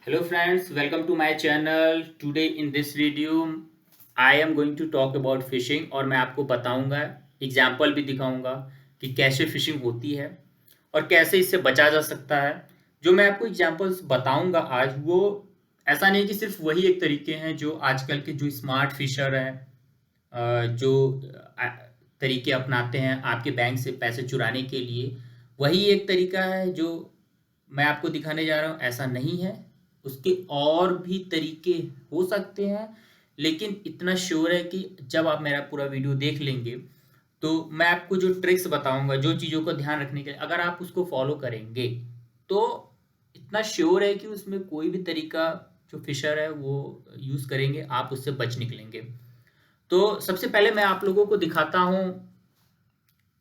Hello friends, welcome to my channel. Today in this video, I am going to talk about fishing और मैं आपको बताऊंगा, example भी दिखाऊंगा कि कैसे फिशिंग होती है और कैसे इससे बचा जा सकता है। जो मैं आपको एग्जाम्पल्स बताऊंगा आज, वो ऐसा नहीं कि सिर्फ वही एक तरीके हैं जो आजकल के जो स्मार्ट फिशर हैं, जो अ, तरीके अपनाते हैं आपके बैंक से पैसे चुराने के लिए, वही एक तरीका है जो मैं आपको दिखाने जा रहा हूँ। ऐसा नहीं है, उसके और भी तरीके हो सकते हैं, लेकिन इतना श्योर है कि जब आप मेरा पूरा वीडियो देख लेंगे तो मैं आपको जो ट्रिक्स बताऊंगा, जो चीज़ों को ध्यान रखने के लिए अगर आप उसको फॉलो करेंगे तो इतना श्योर है कि उसमें कोई भी तरीका जो फिशर है वो यूज़ करेंगे, आप उससे बच निकलेंगे। तो सबसे पहले मैं आप लोगों को दिखाता हूँ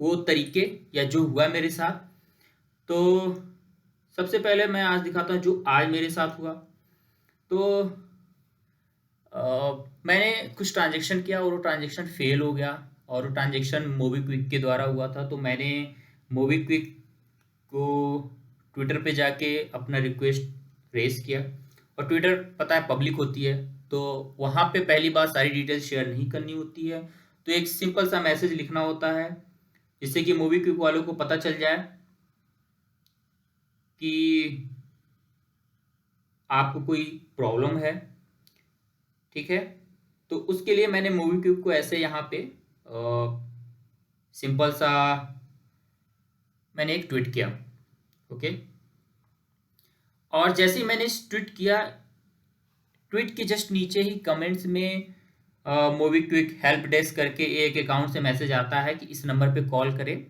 वो तरीके या जो हुआ मेरे साथ। तो सबसे पहले मैं आज दिखाता हूँ जो आज मेरे साथ हुआ। तो मैंने कुछ ट्रांजेक्शन किया और वो ट्रांजेक्शन फेल हो गया, और वो ट्रांजेक्शन मोबीक्विक के द्वारा हुआ था। तो मैंने मोबीक्विक को ट्विटर पे जाके अपना रिक्वेस्ट रेज किया, और ट्विटर पता है पब्लिक होती है, तो वहाँ पे पहली बात सारी डिटेल्स शेयर नहीं करनी होती है। तो एक सिंपल सा मैसेज लिखना होता है जिससे कि मोबीक्विक वालों को पता चल जाए कि आपको कोई प्रॉब्लम है। ठीक है, तो उसके लिए मैंने मोबीक्विक को ऐसे यहाँ पे सिंपल सा मैंने एक ट्वीट किया। ओके, और जैसे ही मैंने इस ट्वीट किया, ट्वीट के जस्ट नीचे ही कमेंट्स में मोबीक्विक हेल्प डेस्क करके एक अकाउंट से मैसेज आता है कि इस नंबर पे कॉल करें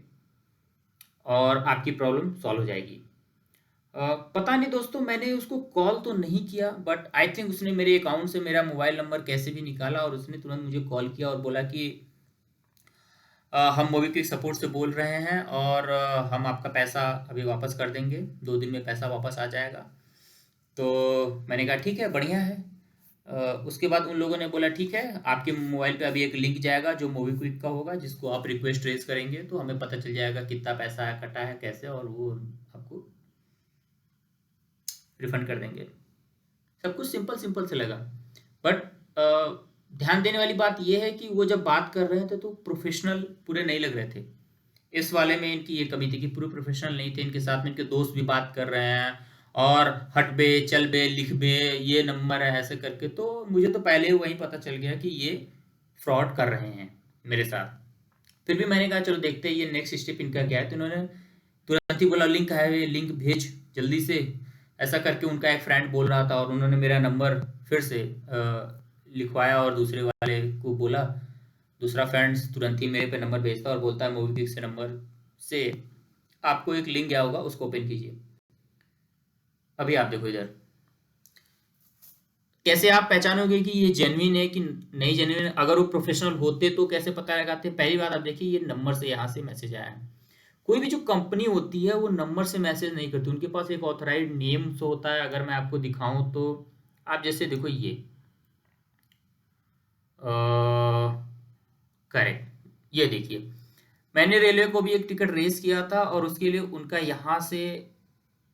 और आपकी प्रॉब्लम सॉल्व हो जाएगी। पता नहीं दोस्तों, मैंने उसको कॉल तो नहीं किया, बट आई थिंक उसने मेरे अकाउंट से मेरा मोबाइल नंबर कैसे भी निकाला और उसने तुरंत मुझे कॉल किया और बोला कि हम मोबीक्विक सपोर्ट से बोल रहे हैं और हम आपका पैसा अभी वापस कर देंगे, 2 दिन में पैसा वापस आ जाएगा। तो मैंने कहा ठीक है, बढ़िया है। उसके बाद उन लोगों ने बोला ठीक है, आपके मोबाइल पे अभी एक लिंक जाएगा जो मोबीक्विक का होगा, जिसको आप रिक्वेस्ट रेज करेंगे तो हमें पता चल जाएगा कितना पैसा कटा है, कैसे, और वो आपको रिफंड कर देंगे। सब कुछ सिंपल सिंपल से लगा, बट ध्यान देने वाली बात यह है कि वो जब बात कर रहे थे तो प्रोफेशनल पूरे नहीं लग रहे थे। इस वाले में इनकी ये कमी थी कि पूरे प्रोफेशनल नहीं थे। इनके साथ में इनके दोस्त भी बात कर रहे हैं और हट बे, चल बे, लिख बे, ये नंबर है, ऐसे करके। तो मुझे तो पहले ही वही पता चल गया कि ये फ्रॉड कर रहे हैं मेरे साथ। फिर भी मैंने कहा चलो देखते हैं ये नेक्स्ट स्टेप इनका क्या है। तो इन्होंने तुरंत ही बोला लिंक है, लिंक भेज जल्दी से, ऐसा करके उनका एक फ्रेंड बोल रहा था। और उन्होंने मेरा नंबर फिर से लिखवाया और दूसरे वाले को बोला। दूसरा फ्रेंड्स तुरंत ही मेरे पे नंबर भेजता और बोलता है मोबीक्विक से नंबर से आपको एक लिंक गया होगा, उसको ओपन कीजिए। अभी आप देखो इधर, कैसे आप पहचानोगे कि ये जेन्युइन है कि नहीं जेन्युइन है? अगर वो प्रोफेशनल होते तो कैसे पता लगाते? पहली बात आप देखिए, ये नंबर से यहाँ से मैसेज आया है। कोई भी जो कंपनी होती है वो नंबर से मैसेज नहीं करती, उनके पास एक ऑथराइज्ड नेम होता है। अगर मैं आपको दिखाऊं तो आप जैसे देखो ये करेक्ट, ये देखिए, मैंने रेलवे को भी एक टिकट रेस किया था और उसके लिए उनका यहाँ से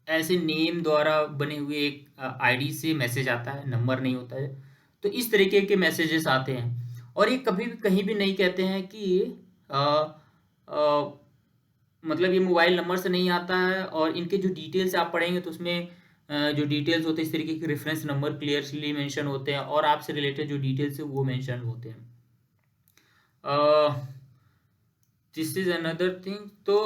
ऐसे नेम द्वारा बने हुए एक आईडी से मैसेज आता है, नंबर नहीं होता है। तो इस तरीके के मैसेजेस आते हैं, और ये कभी भी कहीं भी नहीं कहते हैं कि अ, अ, मतलब ये मोबाइल नंबर से नहीं आता है। और इनके जो डिटेल्स आप पढ़ेंगे तो उसमें जो डिटेल्स होते हैं इस तरीके के रेफरेंस नंबर क्लियरली मेंशन होते हैं, और आपसे रिलेटेड जो डिटेल्स है वो मेंशन होते हैं। This is another thing. तो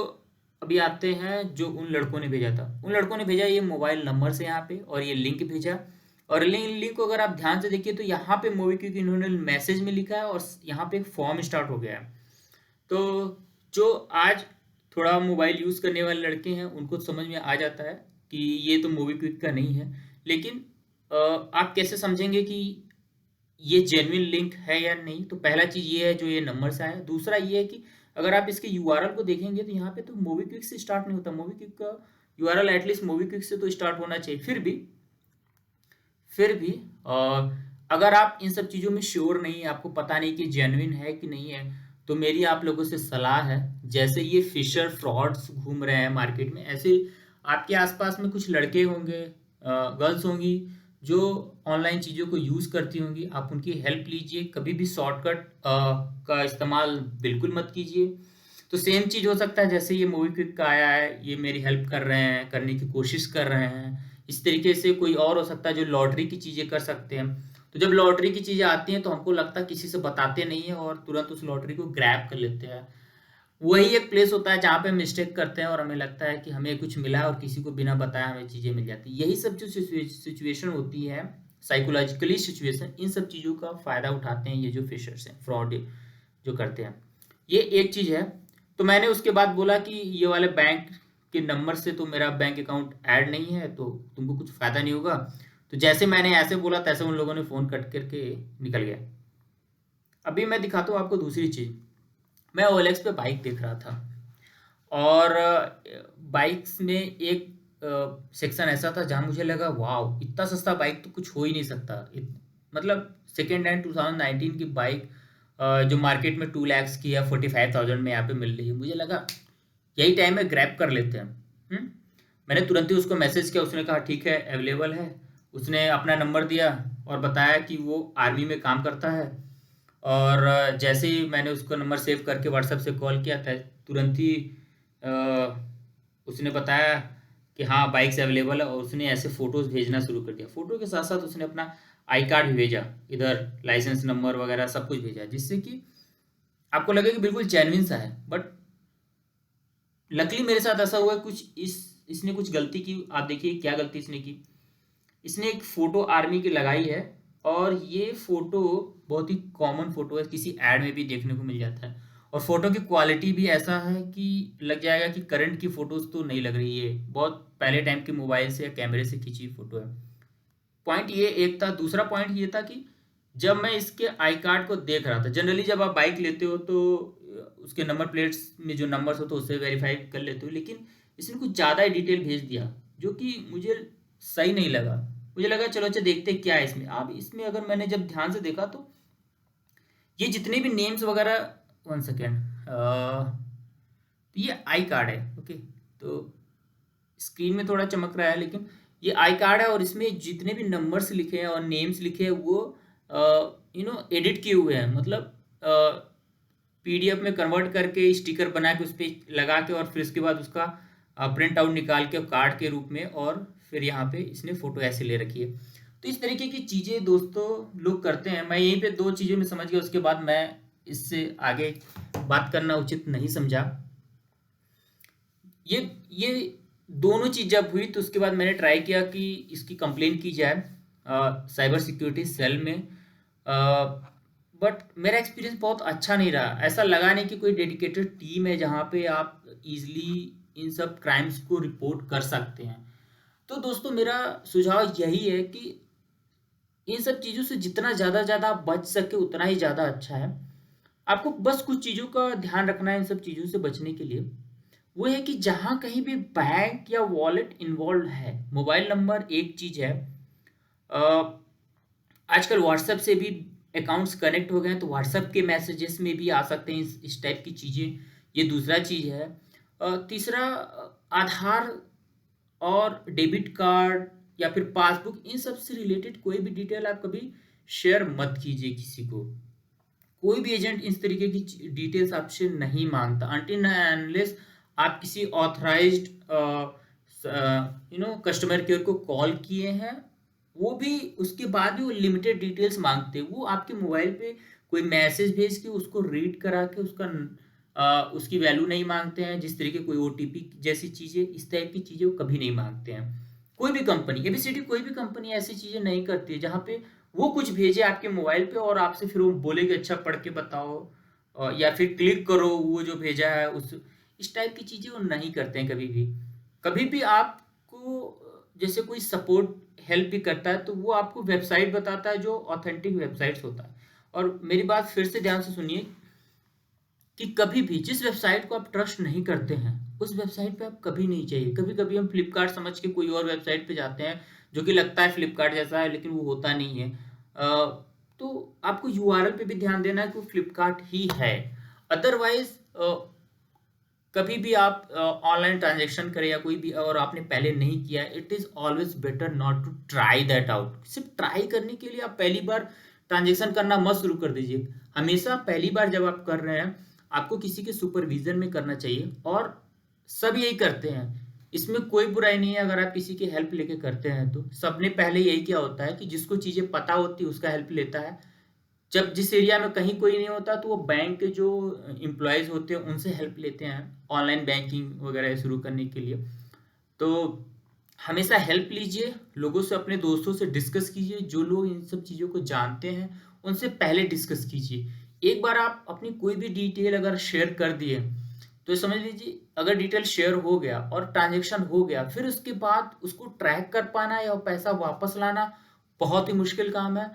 अभी आते हैं जो उन लड़कों ने भेजा था। उन लड़कों ने भेजा ये मोबाइल नंबर से यहाँ पे, और ये लिंक भेजा। और लिंक को अगर आप ध्यान से देखिए तो यहाँ पे मोबीक्विक इन्होंने मैसेज में लिखा है और यहाँ पे एक फॉर्म स्टार्ट हो गया है। तो जो आज थोड़ा मोबाइल यूज़ करने वाले लड़के हैं उनको समझ में आ जाता है कि ये तो मोबीक्विक का नहीं है। लेकिन आप कैसे समझेंगे कि ये जेन्युइन लिंक है या नहीं? तो पहला चीज़ ये है जो ये नंबर से आया। दूसरा ये है कि अगर आप इसके यूआरएल को देखेंगे तो यहाँ पे तो मोबीक्विक से स्टार्ट नहीं होता। मोबीक्विक का यूआरएल एटलीस्ट मोबीक्विक से तो स्टार्ट होना चाहिए। फिर भी अगर आप इन सब चीज़ों में श्योर नहीं है, आपको पता नहीं कि जेन्युइन है कि नहीं है, तो मेरी आप लोगों से सलाह है, जैसे ये फिशर फ्रॉड्स घूम रहे हैं मार्केट में, ऐसे आपके आसपास में कुछ लड़के होंगे, गर्ल्स होंगी जो ऑनलाइन चीज़ों को यूज़ करती होंगी, आप उनकी हेल्प लीजिए। कभी भी शॉर्टकट का इस्तेमाल बिल्कुल मत कीजिए। तो सेम चीज़ हो सकता है, जैसे ये मोबीक्विक का आया है, ये मेरी हेल्प कर रहे हैं, करने की कोशिश कर रहे हैं। इस तरीके से कोई और हो सकता है जो लॉटरी की चीज़ें कर सकते हैं। तो जब लॉटरी की चीज़ें आती हैं तो हमको लगता है किसी से बताते नहीं हैं और तुरंत उस लॉटरी को ग्रैब कर लेते हैं। वही एक प्लेस होता है जहाँ पे हम मिस्टेक करते हैं और हमें लगता है कि हमें कुछ मिला है और किसी को बिना बताए हमें चीज़ें मिल जाती हैं। यही सब जो सिचुएशन होती है, साइकोलॉजिकली सिचुएशन, इन सब चीज़ों का फ़ायदा उठाते हैं ये जो फिशर्स हैं, फ्रॉड जो करते हैं। ये एक चीज़ है। तो मैंने उसके बाद बोला कि ये वाले बैंक के नंबर से तो मेरा बैंक अकाउंट ऐड नहीं है, तो तुमको कुछ फ़ायदा नहीं होगा। तो जैसे मैंने ऐसे बोला तैसे उन लोगों ने फ़ोन कट करके निकल गया। अभी मैं दिखाता हूँ आपको दूसरी चीज़। मैं ओएलएक्स पे बाइक देख रहा था और बाइक्स में एक सेक्शन ऐसा था जहाँ मुझे लगा वाह, इतना सस्ता बाइक तो कुछ हो ही नहीं सकता। मतलब सेकेंड हैंड 2019 की बाइक जो मार्केट में 2 lakhs की या 45,000 में यहाँ पे मिल रही है। मुझे लगा यही टाइम है, ग्रैब कर लेते हैं। हम्म? मैंने तुरंत ही उसको मैसेज किया, उसने कहा ठीक है अवेलेबल है। उसने अपना नंबर दिया और बताया कि वो आर्मी में काम करता है। और जैसे ही मैंने उसको नंबर सेव करके व्हाट्सएप से कॉल किया था, तुरंत ही अ, उसने बताया कि हाँ बाइक्स अवेलेबल है और उसने ऐसे फ़ोटोज़ भेजना शुरू कर दिया। फ़ोटो के साथ साथ उसने अपना आई कार्ड भी भेजा, इधर लाइसेंस नंबर वगैरह सब कुछ भेजा, जिससे कि आपको लगे कि बिल्कुल जेन्युइन सा है। बट लकीली मेरे साथ ऐसा हुआ कुछ इसने कुछ गलती की। आप देखिए क्या गलती इसने की। इसने एक फ़ोटो आर्मी की लगाई है और ये फ़ोटो बहुत ही कॉमन फ़ोटो है, किसी ऐड में भी देखने को मिल जाता है। और फ़ोटो की क्वालिटी भी ऐसा है कि लग जाएगा कि करंट की फ़ोटोज़ तो नहीं लग रही है, बहुत पहले टाइम के मोबाइल से या कैमरे से खींची हुई फ़ोटो है। पॉइंट ये एक था। दूसरा पॉइंट ये था कि जब मैं इसके आई कार्ड को देख रहा था, जनरली जब आप बाइक लेते हो तो उसके नंबर प्लेट्स में जो नंबर्स होते हैं उससे वेरीफाई कर लेते हो, लेकिन इसने कुछ ज़्यादा ही डिटेल भेज दिया जो कि मुझे सही नहीं लगा। मुझे लगा चलो अच्छा देखते हैं क्या है इसमें। अब इसमें अगर मैंने जब ध्यान से देखा तो ये जितने भी नेम्स वगैरह, 1 सेकेंड, ये आई कार्ड है। ओके, तो स्क्रीन में थोड़ा चमक रहा है लेकिन ये आई कार्ड है और इसमें जितने भी नंबर्स लिखे हैं और नेम्स लिखे हैं वो एडिट किए हुए हैं। मतलब पीडीएफ में कन्वर्ट करके स्टिकर बना के उस पर लगा के और फिर उसके बाद उसका प्रिंट आउट निकाल के कार्ड के रूप में, और फिर यहाँ पे इसने फ़ोटो ऐसे ले रखी है। तो इस तरीके की चीज़ें दोस्तों लोग करते हैं। मैं यहीं पे 2 चीज़ों में समझ गया, उसके बाद मैं इससे आगे बात करना उचित नहीं समझा। ये दोनों चीज़ जब हुई तो उसके बाद मैंने ट्राई किया कि इसकी कंप्लेन की जाए साइबर सिक्योरिटी सेल में। बट मेरा एक्सपीरियंस बहुत अच्छा नहीं रहा। ऐसा लगा नहीं कि कोई डेडिकेटेड टीम है जहाँ पे आप इजीली इन सब क्राइम्स को रिपोर्ट कर सकते हैं। तो दोस्तों मेरा सुझाव यही है कि इन सब चीज़ों से जितना ज़्यादा आप बच सके उतना ही ज़्यादा अच्छा है। आपको बस कुछ चीज़ों का ध्यान रखना है इन सब चीज़ों से बचने के लिए। वो है कि जहाँ कहीं भी बैंक या वॉलेट इन्वॉल्व है, मोबाइल नंबर एक चीज़ है। अ, आजकल व्हाट्सएप से भी अकाउंट्स कनेक्ट हो गए हैं तो व्हाट्सएप के मैसेजेस में भी आ सकते हैं इस टाइप की चीज़ें। ये दूसरा चीज़ है। तीसरा, आधार और डेबिट कार्ड या फिर पासबुक, इन सब से रिलेटेड कोई भी डिटेल आप कभी शेयर मत कीजिए किसी को। कोई भी एजेंट इस तरीके की डिटेल्स आपसे नहीं मांगता अनटिल अनलेस आप किसी ऑथराइज्ड कस्टमर केयर को कॉल किए हैं। वो भी उसके बाद भी वो लिमिटेड डिटेल्स मांगते हैं। वो आपके मोबाइल पे कोई मैसेज भेज के उसको रीड करा के उसकी वैल्यू नहीं मांगते हैं। जिस तरीके कोई ओटीपी जैसी चीज़ें, इस टाइप की चीज़ें वो कभी नहीं मांगते हैं। कोई भी कंपनी, एबीसीडी कोई भी कंपनी ऐसी चीज़ें नहीं करती है जहाँ पे वो कुछ भेजे आपके मोबाइल पे और आपसे फिर वो बोलेगे अच्छा पढ़ के बताओ, या फिर क्लिक करो वो जो भेजा है उस, इस टाइप की चीज़ें वो नहीं करते हैं कभी भी। कभी भी आपको जैसे कोई सपोर्ट हेल्प भी करता है तो वो आपको वेबसाइट बताता है जो ऑथेंटिक वेबसाइट्स होता है। और मेरी बात फिर से ध्यान से सुनिए कि कभी भी जिस वेबसाइट को आप ट्रस्ट नहीं करते हैं उस वेबसाइट पे आप कभी नहीं जाइए। कभी कभी हम फ्लिपकार्ट समझ के कोई और वेबसाइट पे जाते हैं जो कि लगता है फ्लिपकार्ट जैसा है लेकिन वो होता नहीं है। तो आपको यूआरएल पे भी ध्यान देना है कि वो फ्लिपकार्ट ही है। अदरवाइज कभी भी आप ऑनलाइन ट्रांजैक्शन करें या कोई भी और आपने पहले नहीं किया है, it is always better not to try that out. सिर्फ ट्राई करने के लिए आप पहली बार ट्रांजैक्शन करना मत शुरू कर दीजिए। हमेशा पहली बार जब आप कर रहे हैं, आपको किसी के सुपरविजन में करना चाहिए, और सब यही करते हैं। इसमें कोई बुराई नहीं है अगर आप किसी की हेल्प लेके करते हैं तो। सबने पहले यही किया होता है कि जिसको चीज़ें पता होती है उसका हेल्प लेता है। जब जिस एरिया में कहीं कोई नहीं होता तो वो बैंक के जो एम्प्लॉयज़ होते हैं उनसे हेल्प लेते हैं ऑनलाइन बैंकिंग वगैरह शुरू करने के लिए। तो हमेशा हेल्प लीजिए, लोगों से, अपने दोस्तों से डिस्कस कीजिए, जो लोग इन सब चीज़ों को जानते हैं उनसे पहले डिस्कस कीजिए। एक बार आप अपनी कोई भी डिटेल अगर शेयर कर दिए तो समझ लीजिए, अगर डिटेल शेयर हो गया और ट्रांजैक्शन हो गया, फिर उसके बाद उसको ट्रैक कर पाना या पैसा वापस लाना बहुत ही मुश्किल काम है।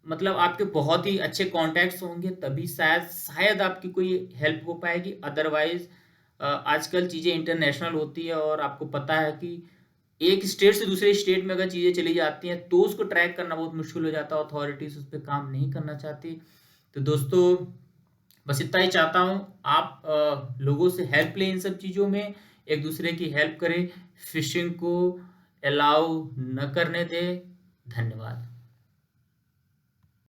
मतलब आपके बहुत ही अच्छे कॉन्टैक्ट्स होंगे तभी शायद आपकी कोई हेल्प हो पाएगी। अदरवाइज आजकल चीज़ें इंटरनेशनल होती है और आपको पता है कि एक स्टेट से दूसरे स्टेट में अगर चीज़ें चली जाती हैं तो उसको ट्रैक करना बहुत मुश्किल हो जाता है। अथॉरिटीज़ उस पर काम नहीं करना चाहती। तो दोस्तों, बस इतना ही चाहता हूँ, आप लोगों से हेल्प लें इन सब चीज़ों में, एक दूसरे की हेल्प करें, फिशिंग को अलाउ न करने दें। धन्यवाद।